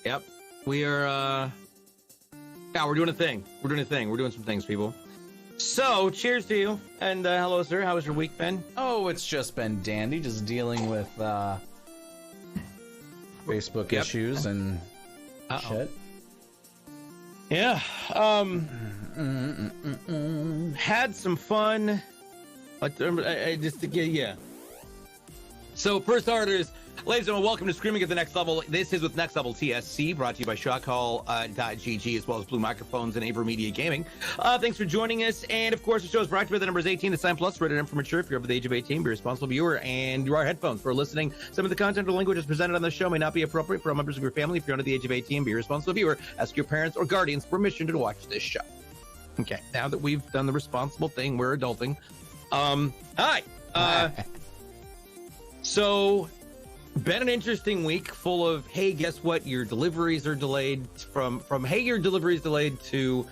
Yep. We are, yeah, we're doing a thing. We're doing some things, people. So, cheers to you. And hello, sir. How was your week been? Oh, it's just been dandy. Just dealing with Facebook issues and shit. Yeah. Had some fun. I just, yeah. So, first orders. Ladies and gentlemen, welcome to Screaming at the Next Level. This is with Next Level TSC, brought to you by Shockhall.gg, as well as Blue Microphones and Aver Media Gaming. Thanks for joining us. And, of course, the show is brought to you by the numbers 18 to sign plus, rated M for mature. If you're over the age of 18, be a responsible viewer, and you are headphones for listening. Some of the content or languages presented on the show may not be appropriate for all members of your family. If you're under the age of 18, be a responsible viewer. Ask your parents or guardians permission to watch this show. Okay, now that we've done the responsible thing, we're adulting. Hi. So... been an interesting week full of, hey, guess what, your deliveries are delayed, from hey, your deliveries delayed, to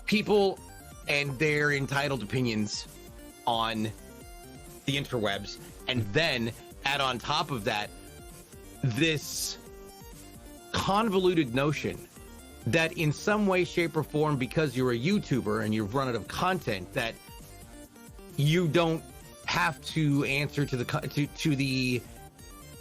people and their entitled opinions on the interwebs. And then add on top of that this convoluted notion that in some way, shape, or form, because you're a YouTuber and you've run out of content, that you don't have to answer to the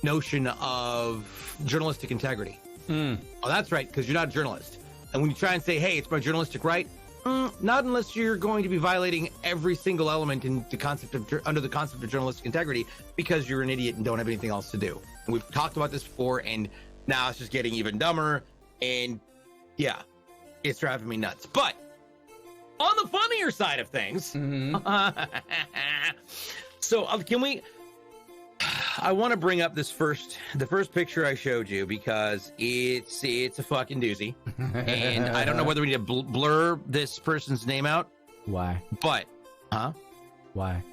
notion of journalistic integrity. Oh, that's right, because you're not a journalist. And when you try and say, hey, it's my journalistic right, not unless you're going to be violating every single element in the concept of under the concept of journalistic integrity, because you're an idiot and don't have anything else to do. And we've talked about this before, and now it's just getting even dumber. And yeah, it's driving me nuts. But on the funnier side of things, so can we? I want to bring up the first picture I showed you, because it's a fucking doozy, and I don't know whether we need to blur this person's name out. Why? But, Why?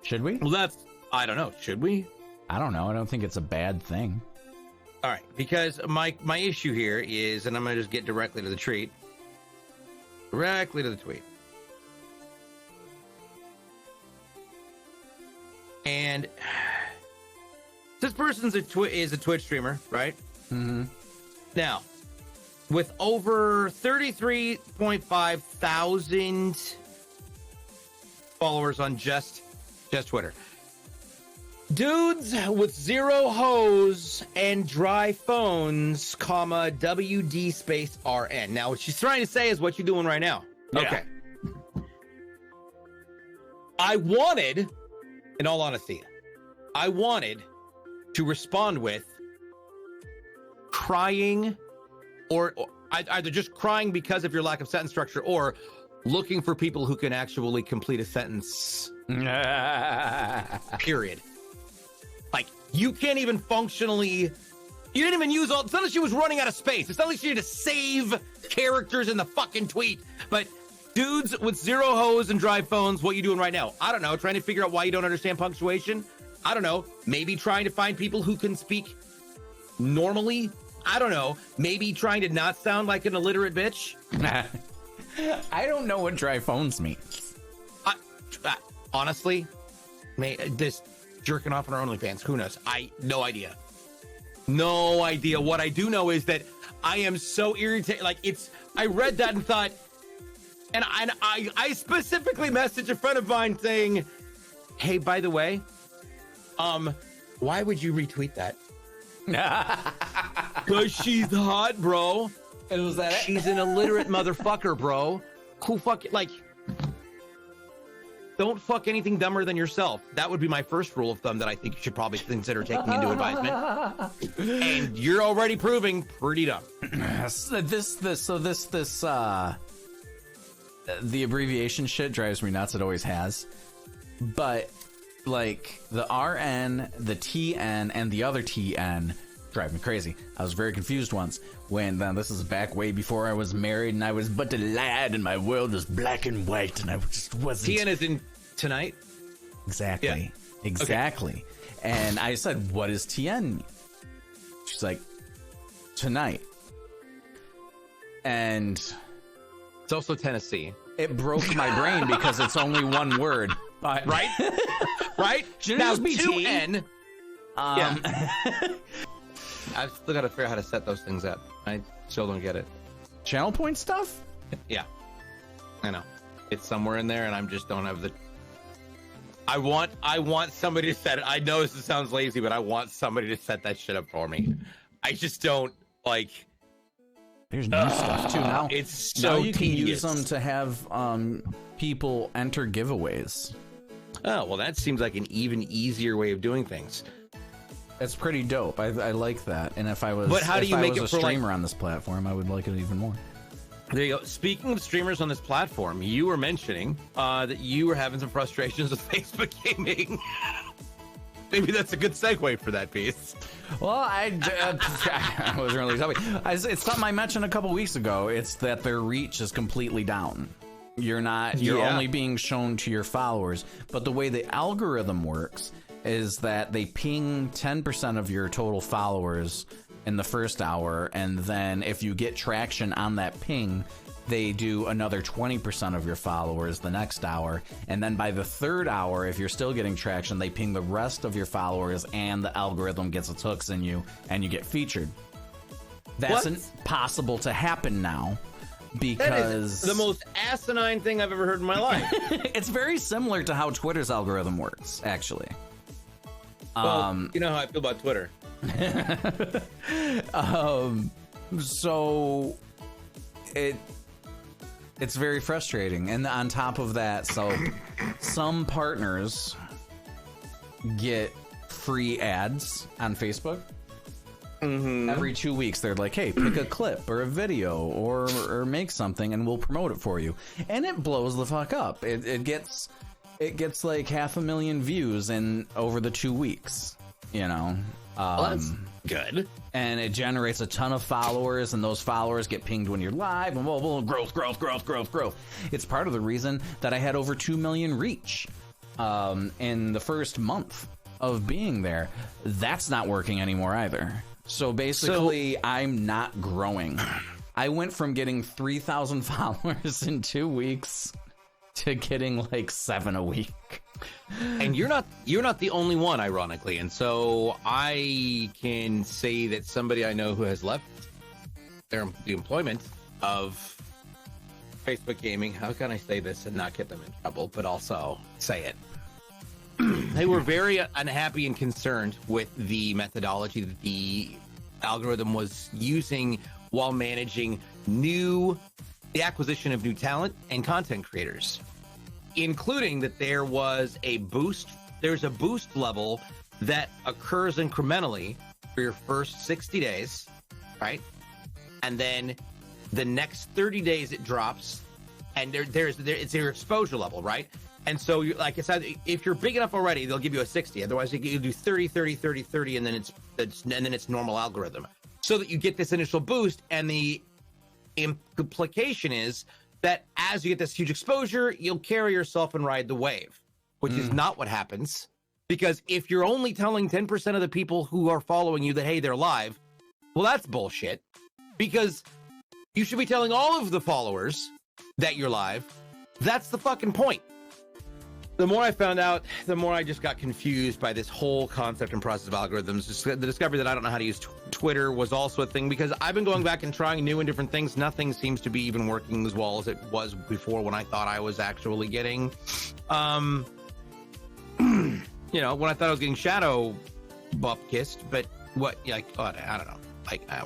Should we? Well, I don't know. Should we? I don't know. I don't think it's a bad thing. All right, because my issue here is, and I'm gonna just get directly to the tweet. And this person's is a Twitch streamer, right? Mm-hmm. Now, with over 33.5 thousand followers on just Twitter. Dudes with zero hose and dry phones, comma, WD space RN. Now, what she's trying to say is what you're doing right now. Yeah. Okay. I wanted, in all honesty, to respond with crying, or either just crying because of your lack of sentence structure, or looking for people who can actually complete a sentence. Period. Like, you can't even functionally, you didn't even use all, it's not like she was running out of space. It's not like she had to save characters in the fucking tweet. But dudes with zero hose and dry phones, what you doing right now? I don't know. Trying to figure out why you don't understand punctuation? I don't know. Maybe trying to find people who can speak normally? I don't know. Maybe trying to not sound like an illiterate bitch? I don't know what dry phones means. Honestly, this jerking off on our OnlyFans, who knows? No idea. What I do know is that I am so irritated. Like, I read that and thought, and I specifically messaged a friend of mine saying, hey, by the way, why would you retweet that? Because she's hot, bro. And was that it? She's an illiterate motherfucker, bro. Who don't fuck anything dumber than yourself. That would be my first rule of thumb that I think you should probably consider taking into advisement. And you're already proving pretty dumb. The abbreviation shit drives me nuts. It always has. But like the RN, the TN, and the other TN drive me crazy. I was very confused once when this is back way before I was married and I was but a lad and my world was black and white and I just wasn't. TN is in tonight? Exactly. Yeah. Exactly. Okay. And I said, what does TN mean? She's like, tonight. And it's also Tennessee. It broke my brain because it's only one word. Right? Right? Should now, it just be 2N. Yeah. I've still got to figure out how to set those things up. I still don't get it. Channel point stuff? Yeah, I know. It's somewhere in there, and I just don't have the. I want somebody to set it. I know this sounds lazy, but I want somebody to set that shit up for me. I just don't like. There's new stuff too now. It's so now you can tedious. use them to have people enter giveaways. Oh well, that seems like an even easier way of doing things. That's pretty dope. I like that. And if I was, But how do you make it a for, streamer on this platform, I would like it even more. There you go. Speaking of streamers on this platform, you were mentioning that you were having some frustrations with Facebook gaming. Maybe that's a good segue for that piece. Well, I wasn't really talking. It's something I mentioned a couple weeks ago. It's that their reach is completely down. You're only being shown to your followers. But the way the algorithm works is that they ping 10% of your total followers in the first hour, and then if you get traction on that ping, they do another 20% of your followers the next hour, and then by the third hour, if you're still getting traction, they ping the rest of your followers, and the algorithm gets its hooks in you, and you get featured. That's impossible to happen now because that is the most asinine thing I've ever heard in my life. It's very similar to how Twitter's algorithm works, actually. Well, you know how I feel about Twitter. So it's very frustrating, and on top of that, so some partners get free ads on Facebook. Every 2 weeks they're like, hey, pick a clip or a video or make something and we'll promote it for you, and it blows the fuck up. It gets like 500,000 views in over the 2 weeks, you know. Well, that's good. And it generates a ton of followers, and those followers get pinged when you're live, and growth. It's part of the reason that I had over 2 million reach in the first month of being there. That's not working anymore either. So basically, I'm not growing. I went from getting 3,000 followers in 2 weeks to getting like 7 a week. And you're not the only one, ironically. And so I can say that somebody I know who has left the employment of Facebook gaming. How can I say this and not get them in trouble, but also say it? They were very unhappy and concerned with the methodology that the algorithm was using while managing the acquisition of new talent and content creators, including that there's a boost level that occurs incrementally for your first 60 days, right? And then the next 30 days it drops, and it's your exposure level, right? And so, like I said, if you're big enough already, they'll give you a 60. Otherwise, you do 30, 30, 30, 30, and then it's normal algorithm, so that you get this initial boost. And the implication is that as you get this huge exposure, you'll carry yourself and ride the wave, which is not what happens. Because if you're only telling 10% of the people who are following you that, hey, they're live, well, that's bullshit. Because you should be telling all of the followers that you're live. That's the fucking point. The more I found out, the more I just got confused by this whole concept and process of algorithms. Just the discovery that I don't know how to use Twitter was also a thing, because I've been going back and trying new and different things. Nothing seems to be even working as well as it was before, when I thought I was actually getting, when I thought I was getting shadow buff kissed, but I don't know,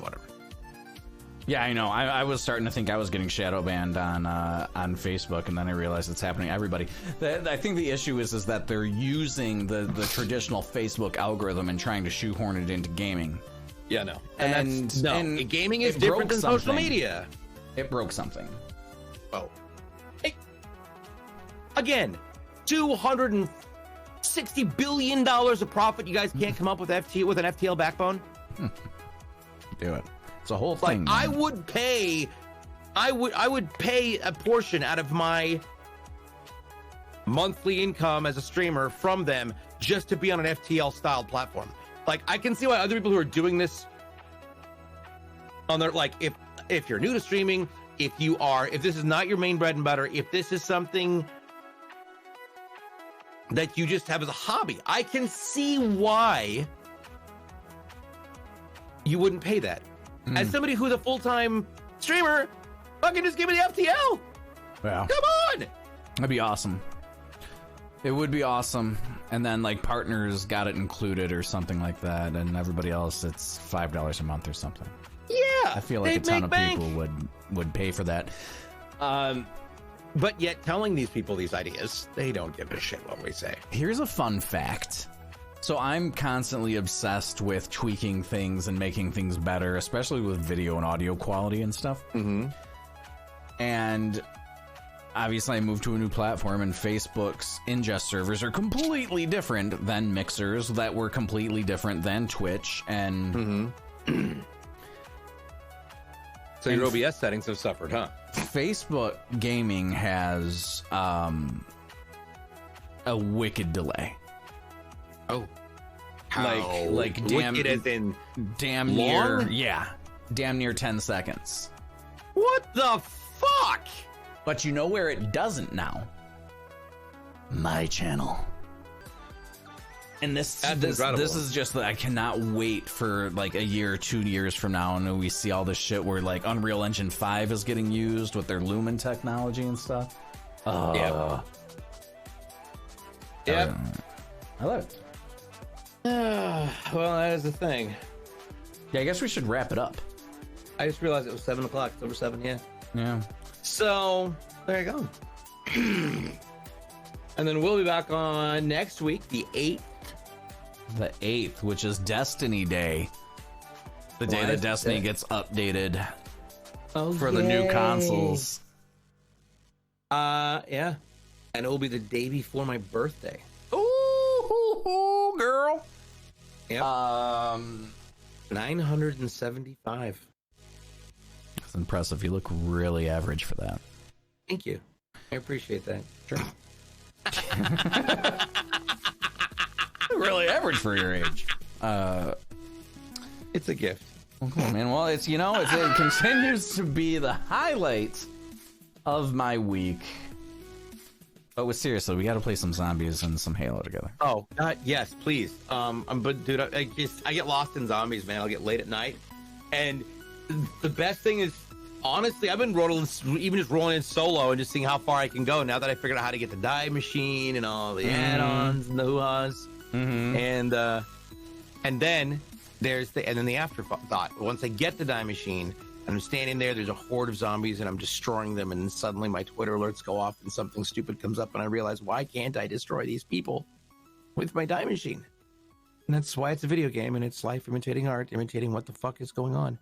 whatever. Yeah, I know. I was starting to think I was getting shadow banned on Facebook, and then I realized it's happening to everybody. I think the issue is that they're using the traditional Facebook algorithm and trying to shoehorn it into gaming. Yeah, no. And gaming is different than social media. It broke something. Oh. Hey. Again, $260 billion of profit. You guys can't come up with an FTL backbone? Do it. It's a whole thing. I would pay a portion out of my monthly income as a streamer from them just to be on an FTL style platform. Like, I can see why other people who are doing this on their, like, if you're new to streaming, if this is not your main bread and butter, if this is something that you just have as a hobby, I can see why you wouldn't pay that. As somebody who's a full-time streamer, fucking just give me the FTL. Yeah. Come on. That'd be awesome. It would be awesome. And then like partners got it included or something like that, and everybody else it's $5 a month or something. Yeah. I feel like a ton of people would pay for that. But yet telling these people these ideas, they don't give a shit what we say. Here's a fun fact. So I'm constantly obsessed with tweaking things and making things better, especially with video and audio quality and stuff. Mm-hmm. And obviously I moved to a new platform, and Facebook's ingest servers are completely different than Mixers that were completely different than Twitch. And so your OBS settings have suffered, huh? Facebook gaming has a wicked delay. Oh, like damn, wicked as in damn long? near, yeah, damn near 10 seconds. What the fuck? But you know where it doesn't now? My channel. And this is just that I cannot wait for like a year or 2 years from now, and we see all this shit where like Unreal Engine 5 is getting used with their Lumen technology and stuff. Yep. I love it. Well, that is the thing. Yeah, I guess we should wrap it up. I just realized it was 7 o'clock. It's over 7, yeah. Yeah. So there you go. And then we'll be back on next week, the 8th. The 8th, which is Destiny Day. The day that Destiny gets updated for the new consoles. Yeah. And it will be the day before my birthday. Ooh, girl. Yep. 975. That's impressive. You look really average for that. Thank you. I appreciate that. Sure. Really average for your age. It's a gift. Well, cool, man. Well, it continues to be the highlight of my week. But seriously, we got to play some zombies and some Halo together. Oh God, yes, please. But dude, I get lost in zombies, man. I'll get late at night, and the best thing is, honestly, I've been rolling in solo and just seeing how far I can go. Now that I figured out how to get the die machine and all the add-ons and the hoo-has, and then there's the afterthought. Once I get the die machine, and I'm standing there's a horde of zombies, and I'm destroying them, and suddenly my Twitter alerts go off, and something stupid comes up, and I realize, why can't I destroy these people with my die machine? And that's why it's a video game, and it's life imitating art, imitating what the fuck is going on.